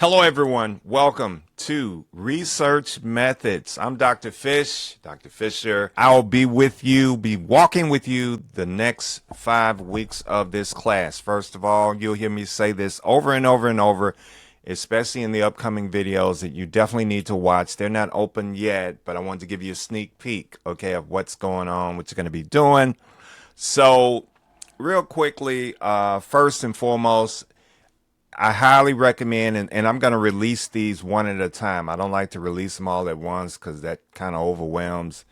Hello, everyone. Welcome to Research Methods. I'm Dr. Fish, Dr. Fisher. I'll be walking with you the next 5 weeks of this class. First of all, you'll hear me say this over and over and over, especially in the upcoming videos that you definitely need to watch. They're not open yet, but I wanted to give you a sneak peek, okay, of what's going on, what you're going to be doing. So, real quickly, first and foremost, I highly recommend, and I'm going to release these one at a time. I don't like to release them all at once because that kind of overwhelms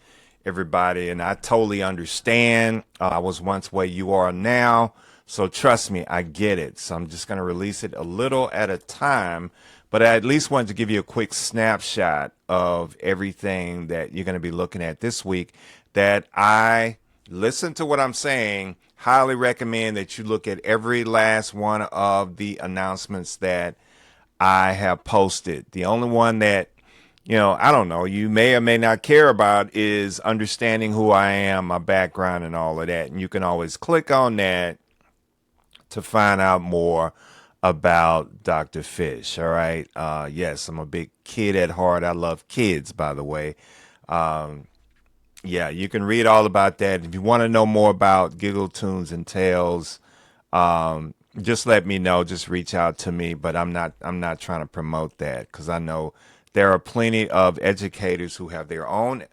everybody. And I totally understand. I was once where you are now. So trust me, I get it. So I'm just going to release it a little at a time. But I at least wanted to give you a quick snapshot of everything that you're going to be looking at this week that I listen to what I'm saying. Highly recommend that you look at every last one of the announcements that I have posted. The only one that, I don't know, you may or may not care about is understanding who I am, my background, and all of that. And you can always click on that to find out more about Dr. Fish. All right. Yes, I'm a big kid at heart. I love kids, by the way. Yeah, you can read all about that. If you want to know more about Giggle Tunes and Tales, just let me know. Just reach out to me. But I'm not trying to promote that because I know there are plenty of educators who have their own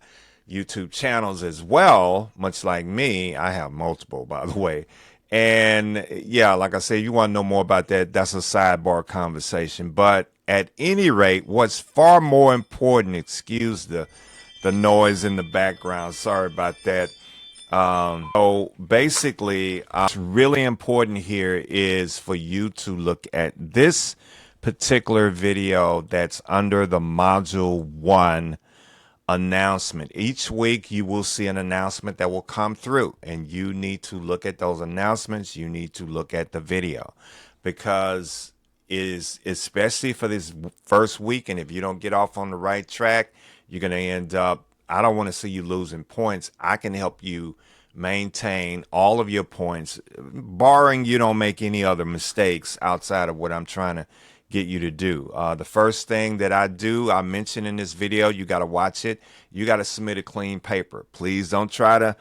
YouTube channels as well. Much like me, I have multiple, by the way. And yeah, like I said, you want to know more about that, that's a sidebar conversation. But at any rate, what's far more important, excuse the noise in the background. Sorry about that. So basically, what's really important here is for you to look at this particular video that's under the Module 1 announcement. Each week you will see an announcement that will come through, and you need to look at those announcements. You need to look at the video because it is, especially for this first week, and if you don't get off on the right track, you're going to end up, I don't want to see you losing points. I can help you maintain all of your points, barring you don't make any other mistakes outside of what I'm trying to get you to do. The first thing that I mentioned in this video, you got to watch it. You got to submit a clean paper. Please don't try to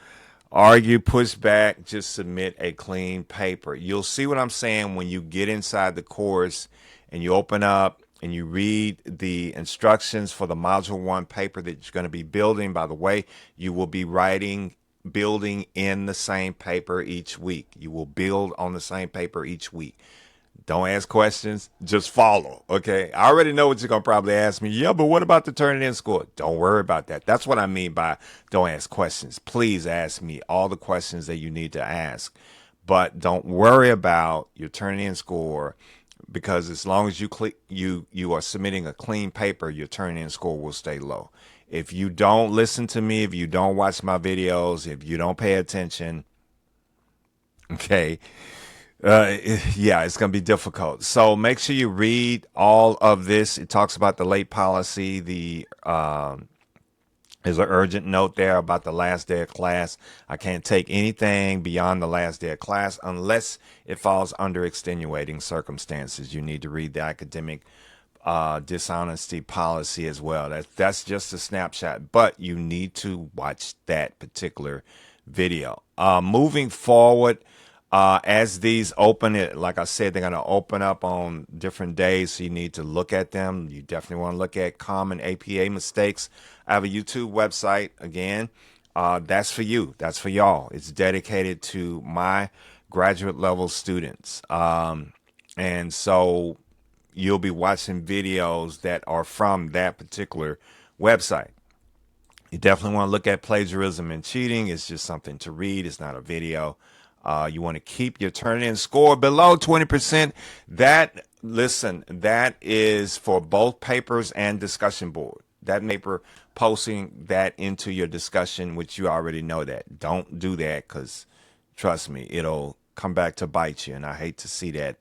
argue, push back, just submit a clean paper. You'll see what I'm saying when you get inside the course and you open up and you read the instructions for the Module 1 paper that you're going to be building. By the way, you will be building in the same paper each week. You will build on the same paper each week. Don't ask questions, just follow, okay? I already know what you're going to probably ask me. Yeah, but what about the Turnitin score? Don't worry about that. That's what I mean by don't ask questions. Please ask me all the questions that you need to ask. But don't worry about your Turnitin score because as long as you are submitting a clean paper, your Turnitin score will stay low. If you don't listen to me, if you don't watch my videos, if you don't pay attention, okay, yeah, it's going to be difficult. So make sure you read all of this. It talks about the late policy. There's an urgent note there about the last day of class. I can't take anything beyond the last day of class unless it falls under extenuating circumstances. You need to read the academic dishonesty policy as well. That's just a snapshot, but you need to watch that particular video. Moving forward, as these open, like I said, they're going to open up on different days, so you need to look at them. You definitely want to look at common APA mistakes. I have a YouTube website, again. That's for you. That's for y'all. It's dedicated to my graduate level students. And so you'll be watching videos that are from that particular website. You definitely want to look at plagiarism and cheating. It's just something to read. It's not a video. You want to keep your Turnitin score below 20%. That is for both papers and discussion board. That paper, posting that into your discussion, which you already know that. Don't do that because, trust me, it'll come back to bite you. And I hate to see that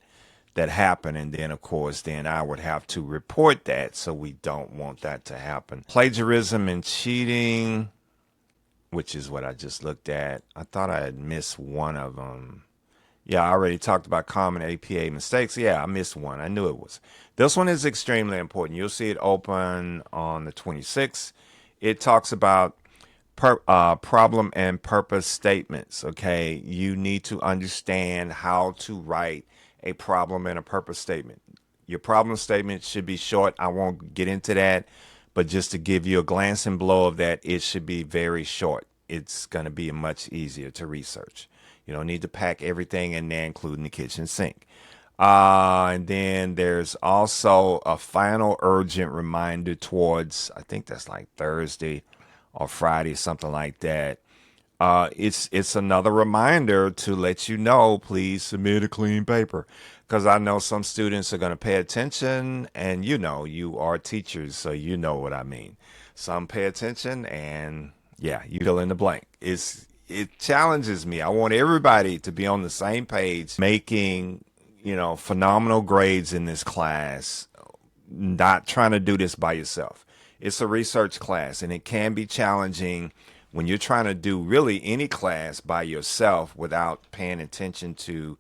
happen. And then, of course, then I would have to report that. So we don't want that to happen. Plagiarism and cheating, which is what I just looked at. I thought I had missed one of them. Yeah, I already talked about common APA mistakes. Yeah, I missed one. I knew it was. This one is extremely important. You'll see it open on the 26th. It talks about problem and purpose statements. Okay, you need to understand how to write a problem and a purpose statement. Your problem statement should be short. I won't get into that, but just to give you a glancing blow of that, it should be very short. It's going to be much easier to research. You don't need to pack everything in there, including the kitchen sink. And then there's also a final urgent reminder towards, I think that's like Thursday or Friday, something like that. It's another reminder to let you know, please submit a clean paper, because I know some students are going to pay attention, and you know you are teachers, so you know what I mean. Some pay attention, and yeah, you fill in the blank. It challenges me. I want everybody to be on the same page, making phenomenal grades in this class. Not trying to do this by yourself. It's a research class, and it can be challenging when you're trying to do really any class by yourself without paying attention to,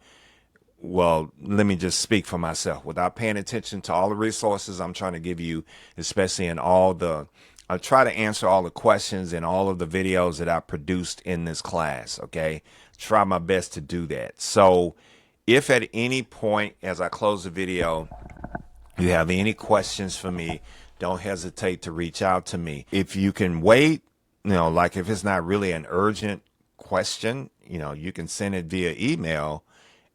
well, let me just speak for myself, without paying attention to all the resources I'm trying to give you, especially in I try to answer all the questions in all of the videos that I produced in this class. Okay. Try my best to do that. So if at any point as I close the video, you have any questions for me, don't hesitate to reach out to me. If you can wait, like if it's not really an urgent question, you can send it via email.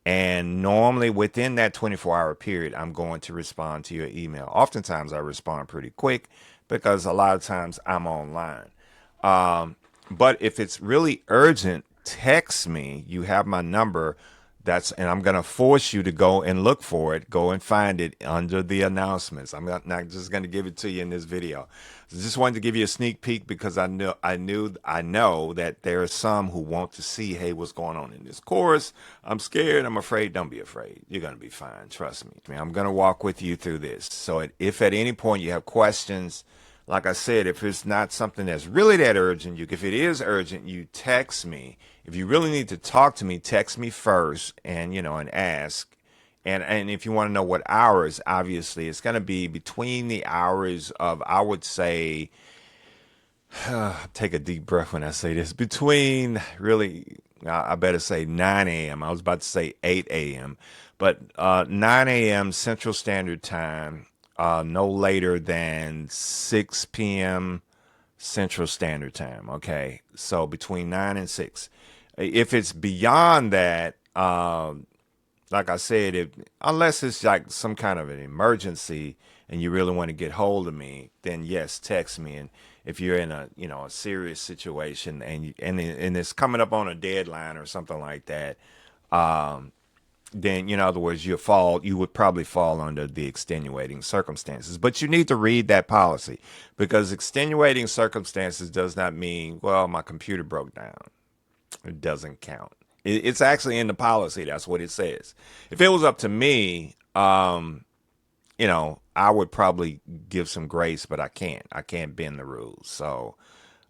And normally within that 24-hour period, I'm going to respond to your email. Oftentimes I respond pretty quick because a lot of times I'm online. But if it's really urgent, text me. You have my number. And I'm going to force you to go and look for it. Go and find it under the announcements. I'm not just going to give it to you in this video. I just wanted to give you a sneak peek because I know that there are some who want to see, hey, what's going on in this course. I'm scared. I'm afraid. Don't be afraid. You're going to be fine. Trust me. I'm going to walk with you through this. So if at any point you have questions, like I said, if it's not something that's really that urgent, if it is urgent, you text me. If you really need to talk to me, text me first and ask. And if you want to know what hours, obviously it's going to be between the hours of, I would say, take a deep breath when I say this, between really, I better say 9 a.m. I was about to say 8 a.m. But 9 a.m. Central Standard Time, no later than 6 p.m. Central Standard Time. Okay. So between 9 and 6. If it's beyond that, like I said, unless it's like some kind of an emergency and you really want to get hold of me, then yes, text me. And if you're in a serious situation and it's coming up on a deadline or something like that, then in other words, you would probably fall under the extenuating circumstances. But you need to read that policy, because extenuating circumstances does not mean, well, my computer broke down. It doesn't count. It's actually in the policy. That's what it says. If it was up to me, I would probably give some grace, but I can't. I can't bend the rules. So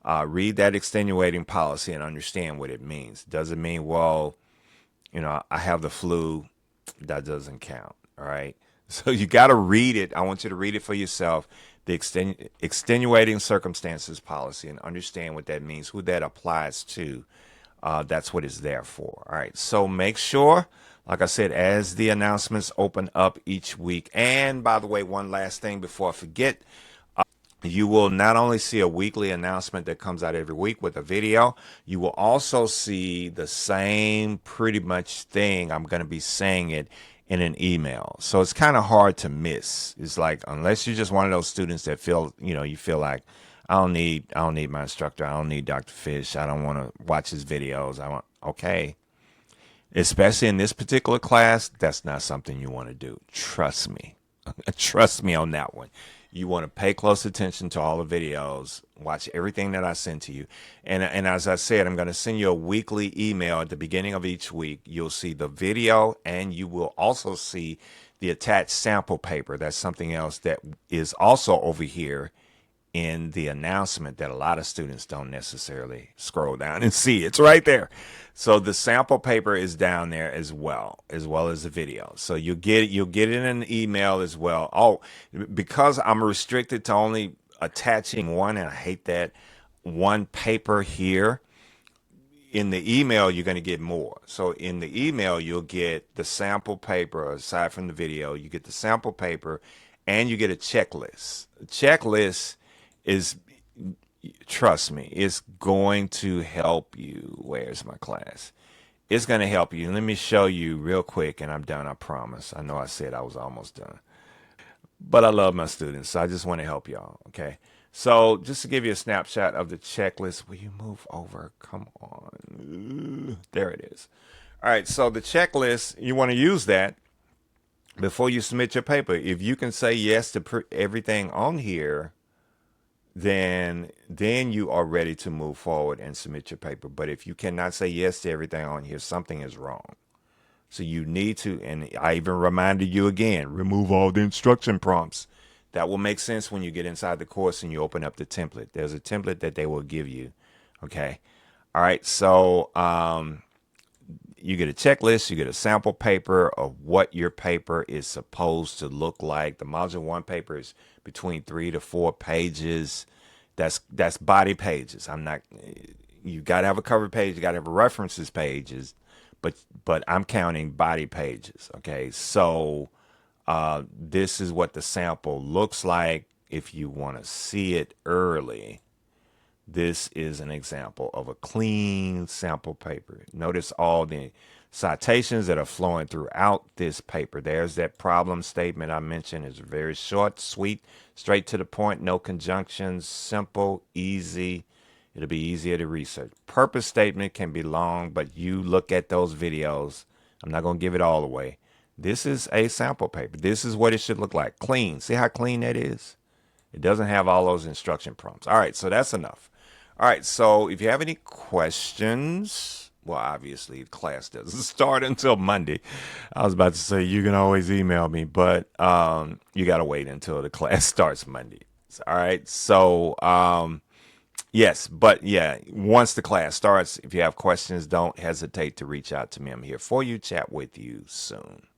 read that extenuating policy and understand what it means. Does it mean, well, I have the flu? That doesn't count. All right. So you got to read it. I want you to read it for yourself. The extenuating circumstances policy, and understand what that means, who that applies to. That's what it's there for. All right. So make sure, like I said, as the announcements open up each week. And by the way, one last thing before I forget, you will not only see a weekly announcement that comes out every week with a video, you will also see the same pretty much thing. I'm going to be saying it in an email. So it's kind of hard to miss. It's like, unless you're just one of those students that feel, you feel like, I don't need my instructor. I don't need Dr. Fish. I don't want to watch his videos. Okay. Especially in this particular class, that's not something you want to do. Trust me. Trust me on that one. You want to pay close attention to all the videos, watch everything that I send to you. And as I said, I'm going to send you a weekly email at the beginning of each week. You'll see the video, and you will also see the attached sample paper. That's something else that is also over here in the announcement that a lot of students don't necessarily scroll down and see. It's right there. So the sample paper is down there as well as the video. So you'll get it in an email as well. Oh, because I'm restricted to only attaching one, and I hate that, one paper here. In the email, you're going to get more. So in the email, you'll get the sample paper. Aside from the video, you get the sample paper and you get a checklist. The checklist is, trust me, it's going to help you. Where's my class? It's going to help you. Let me show you real quick and I'm done, I promise. I know I said I was almost done, but I love my students, so I just want to help y'all, okay? So just to give you a snapshot of the checklist, will you move over? Come on. There it is. All right, so the checklist, you want to use that before you submit your paper. If you can say yes to everything on here, then you are ready to move forward and submit your paper. But if you cannot say yes to everything on here, something is wrong. So you need to, and I even reminded you again, remove all the instruction prompts. That will make sense when you get inside the course and you open up the template. There's a template that they will give you. Okay. All right. So you get a checklist, you get a sample paper of what your paper is supposed to look like. The Module 1 paper is between 3 to 4 pages. That's body pages. You got to have a cover page, you got to have a references pages, but I'm counting body pages. Okay. So this is what the sample looks like. If you want to see it early, this is an example of a clean sample paper. Notice all the citations that are flowing throughout this paper. There's that problem statement I mentioned. It's very short, sweet, straight to the point, no conjunctions, simple, easy. It'll be easier to research. Purpose statement can be long, but you look at those videos. I'm not going to give it all away. This is a sample paper. This is what it should look like. Clean. See how clean that is? It doesn't have all those instruction prompts. All right, so that's enough. All right, so if you have any questions, well, obviously class doesn't start until Monday. I was about to say you can always email me, but you got to wait until the class starts Monday. All right, so yes, but yeah, once the class starts, if you have questions, don't hesitate to reach out to me. I'm here for you. Chat with you soon.